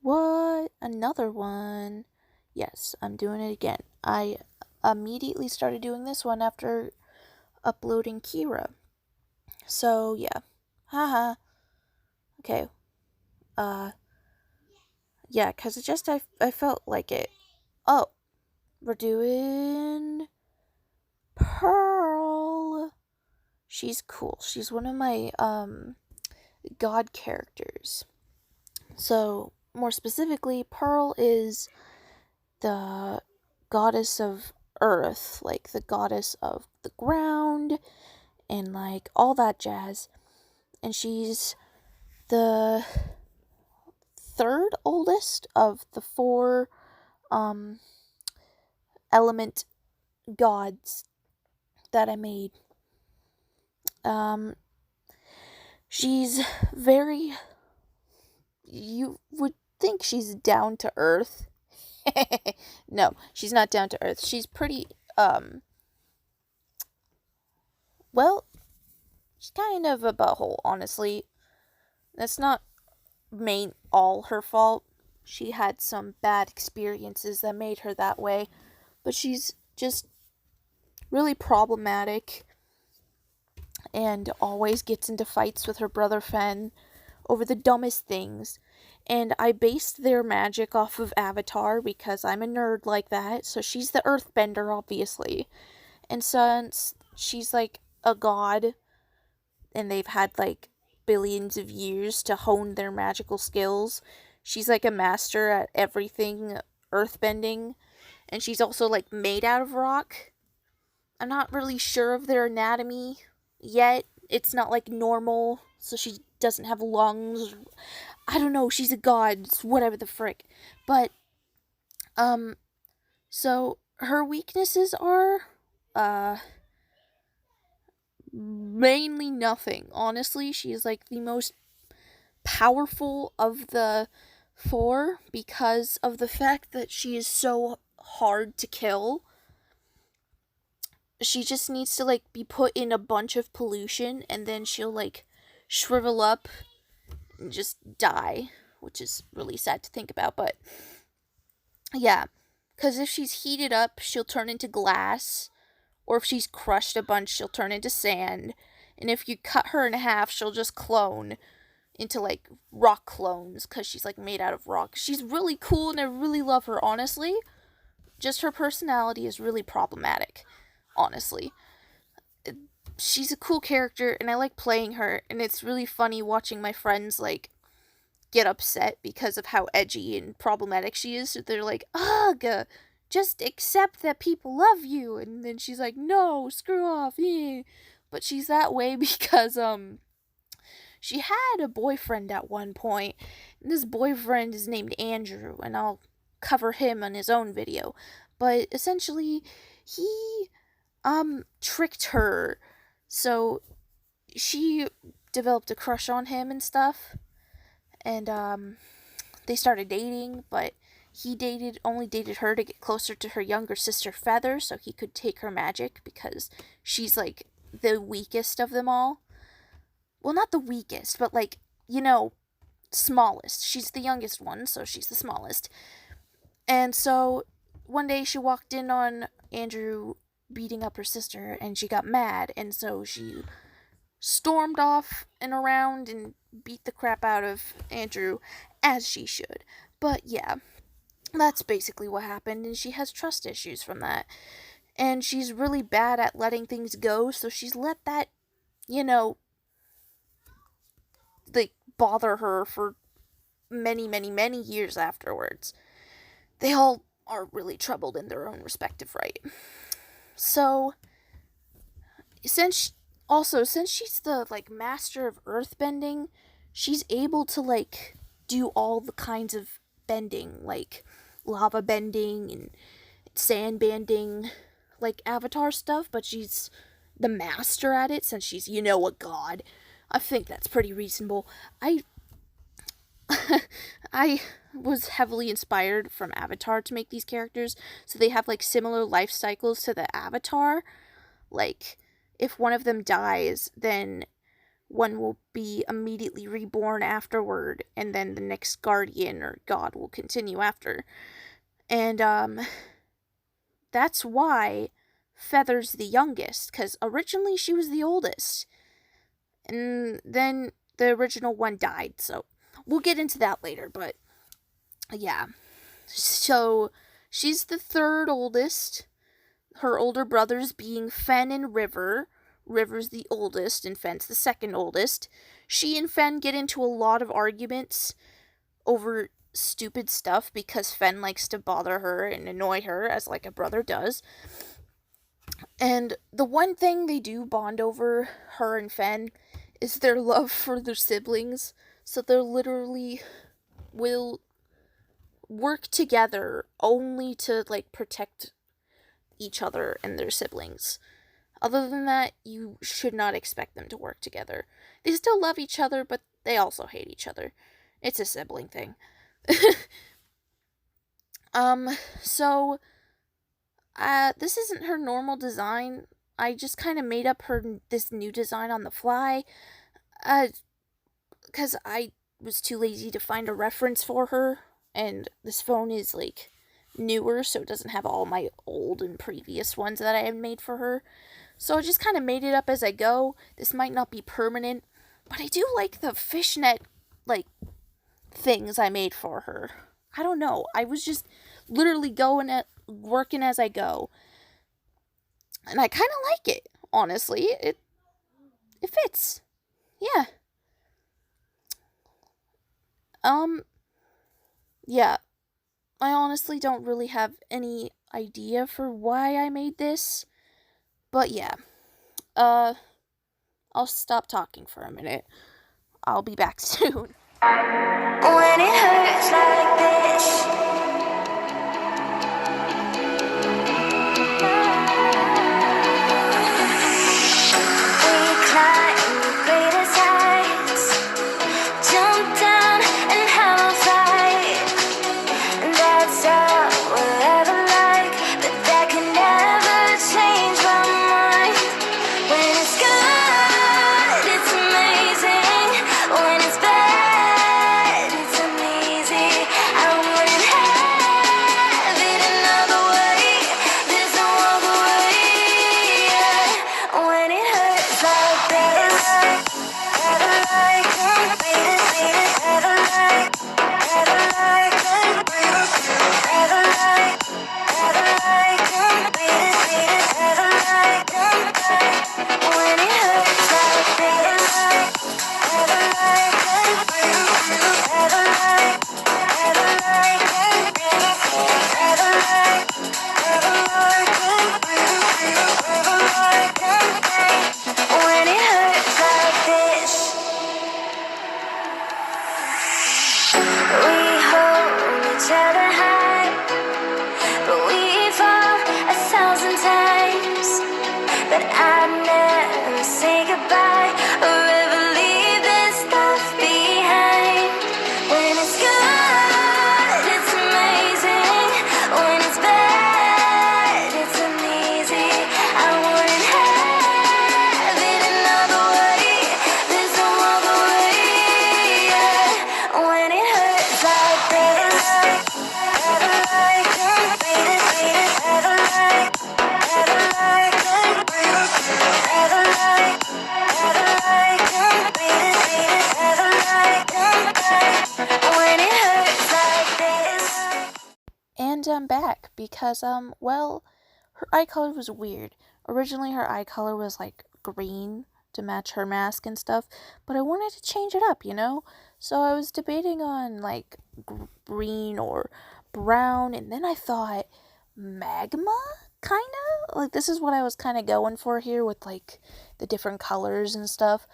What? Another one? Yes, I'm doing it again. I immediately started doing this one after uploading Kira. So, yeah. Haha. Okay. Uh, yeah, because I felt like it. Oh, we're doing Pearl. She's cool. She's one of my, god characters. So, more specifically, Pearl is the goddess of earth, like the goddess of the ground and like all that jazz. And she's the third oldest of the four um element gods that I made. Um she's very, you would think she's down to earth. No, she's not down to earth. She's pretty well, she's kind of a butthole, honestly. That's not all her fault. She had some bad experiences that made her that way, but she's just really problematic and always gets into fights with her brother Fen over the dumbest things. And I based their magic off of Avatar because I'm a nerd like that. So she's the earthbender, obviously. And since she's like a god and they've had like billions of years to hone their magical skills, she's like a master at everything earthbending. And she's also like made out of rock. I'm not really sure of their anatomy yet. It's not like normal, so she doesn't have lungs. I don't know, she's a god, whatever the frick. But, so her weaknesses are, mainly nothing. Honestly, she is like the most powerful of the four because of the fact that she is so hard to kill. She just needs to like be put in a bunch of pollution and then she'll like shrivel up and just die, which is really sad to think about. But yeah, because if she's heated up, she'll turn into glass, or if she's crushed a bunch, she'll turn into sand. And if you cut her in half, she'll just clone into like rock clones because she's like made out of rock. She's really cool and I really love her, honestly. Just her personality is really problematic, honestly. She's a cool character and I like playing her, and it's really funny watching my friends like get upset because of how edgy and problematic she is. So they're like, ugh, just accept that people love you. And then she's like, no, screw off. Eh. But she's that way because she had a boyfriend at one point, and this boyfriend is named Andrew, and I'll cover him on his own video. But essentially, he tricked her, so she developed a crush on him and stuff, and they started dating, but he only dated her to get closer to her younger sister Feather so he could take her magic because she's like the weakest of them all. Well, not the weakest, but like, smallest. She's the youngest one, so she's the smallest. And so one day she walked in on Andrew beating up her sister and she got mad, and so she stormed off and around and beat the crap out of Andrew, as she should. But yeah, that's basically what happened, and she has trust issues from that. And she's really bad at letting things go, so she's let that, like, bother her for many, many, many years afterwards. They all are really troubled in their own respective right. So, since she's the like master of earthbending, she's able to like do all the kinds of bending, like lava bending and sand bending, like Avatar stuff, but she's the master at it since she's, a god. I think that's pretty reasonable. I was heavily inspired from Avatar to make these characters, so they have like similar life cycles to the Avatar. Like, if one of them dies, then one will be immediately reborn afterward, and then the next guardian or god will continue after. And that's why Feather's the youngest, because originally she was the oldest. And then the original one died, so we'll get into that later, but yeah. So she's the third oldest. Her older brothers being Fen and River. River's the oldest, and Fen's the second oldest. She and Fen get into a lot of arguments over stupid stuff because Fen likes to bother her and annoy her, as like a brother does. And the one thing they do bond over, her and Fen, is their love for their siblings. So they literally will work together only to, like, protect each other and their siblings. Other than that, you should not expect them to work together. They still love each other, but they also hate each other. It's a sibling thing. So, this isn't her normal design. I just kind of made up this new design on the fly. Because I was too lazy to find a reference for her. And this phone is, like, newer, so it doesn't have all my old and previous ones that I have made for her. So I just kind of made it up as I go. This might not be permanent, but I do like the fishnet, like, things I made for her. I don't know. I was just literally working as I go. And I kind of like it, honestly. It fits. Yeah. Yeah. I honestly don't really have any idea for why I made this. But yeah. I'll stop talking for a minute. I'll be back soon. When it hurts like this, we climb the greatest heights, jump down and have a fight. That's all we'll ever like, but that can never change my mind. When it's good, it's amazing. When it's bad, it's uneasy. I wouldn't have it another way. There's no other way. When it hurts like this, never like it, never like, never like it, never like, never like it, never like it. When it hurts like this, never like it, never like, never like it, never like, never like it, never like it. When it hurts like this, we hold each other high, but we fall 1,000 times. But I'd never say goodbye or ever leave this stuff behind. When it's good, it's amazing. When it's bad, it's uneasy. I wouldn't have it another way. There's no other way. When it hurts like this, never like it, never like, never like it, never like, never like it, never like it. When it hurts like this. And I'm back because, well, her eye color was weird. Originally, her eye color was, like, green to match her mask and stuff, but I wanted to change it up, you know? So I was debating on, like, green or brown, and then I thought, magma? Kinda? Like, this is what I was kind of going for here with, like, the different colors and stuff.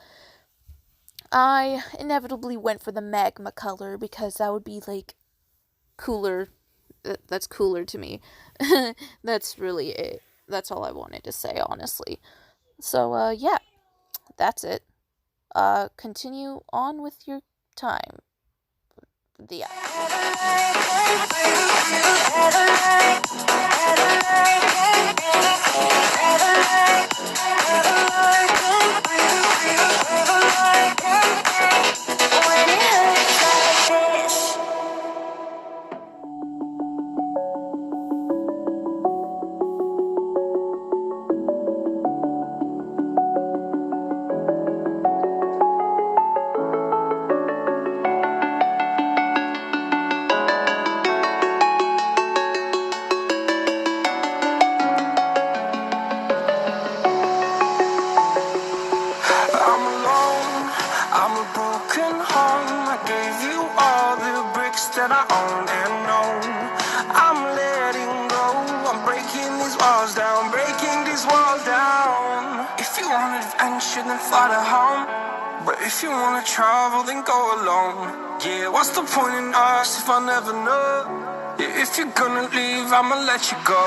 I inevitably went for the magma color because that would be, like, cooler. That's cooler to me. That's really it. That's all I wanted to say, honestly. So, yeah, that's it. Continue on with your time. The end. that I own and know. I'm letting go, I'm breaking these walls down, breaking these walls down. If you want adventure, then fly to home. But if you wanna travel, then go alone. Yeah, what's the point in us if I never know? Yeah, if you're gonna leave, I'ma let you go.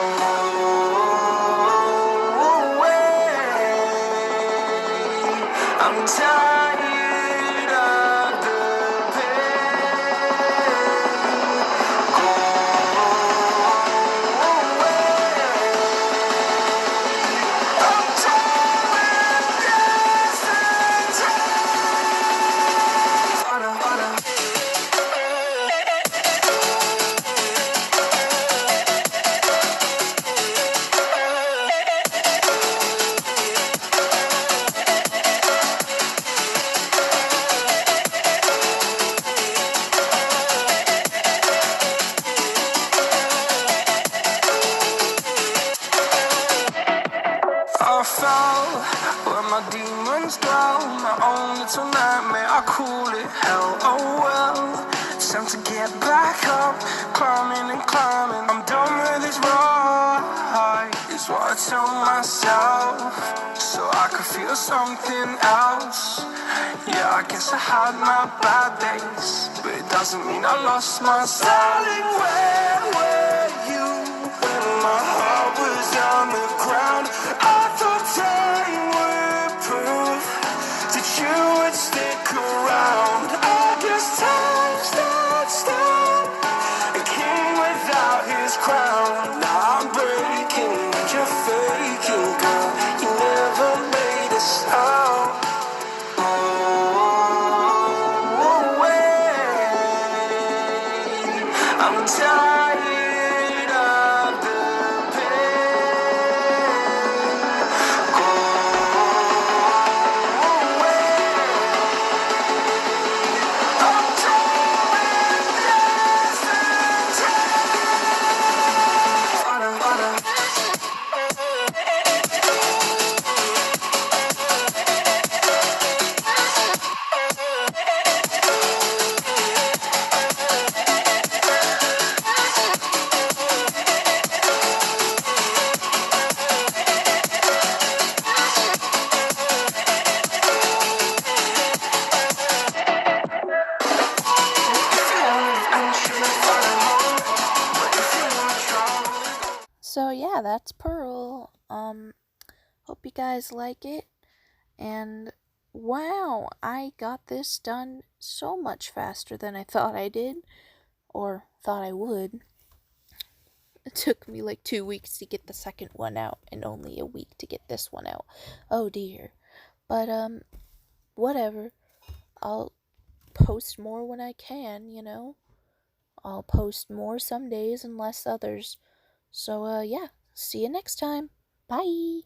I'm tired of the pain. Go away. I'm tired of I fell where my demons dwell. My own little nightmare, I call it hell. Oh well, it's time to get back up, climbing and climbing. I'm done with this ride, is what I tell myself, so I could feel something else. Yeah, I guess I had my bad days, but it doesn't mean I lost my style. Darling, where were you when my heart was on the ground? I thought time would prove that you would stick around. I guess time stood still, a king without his crown. Now I'm breaking and you're faking, girl. You never made a sound. I'm tired of the pain. Go away. I'm tired of So yeah, that's Pearl. Hope you guys like it. And wow, I got this done so much faster than I thought I did, or thought I would. It took me like 2 weeks to get the second one out, and only a week to get this one out. Oh dear. But whatever. I'll post more when I can, you know. I'll post more some days and less others. So yeah, see you next time. Bye.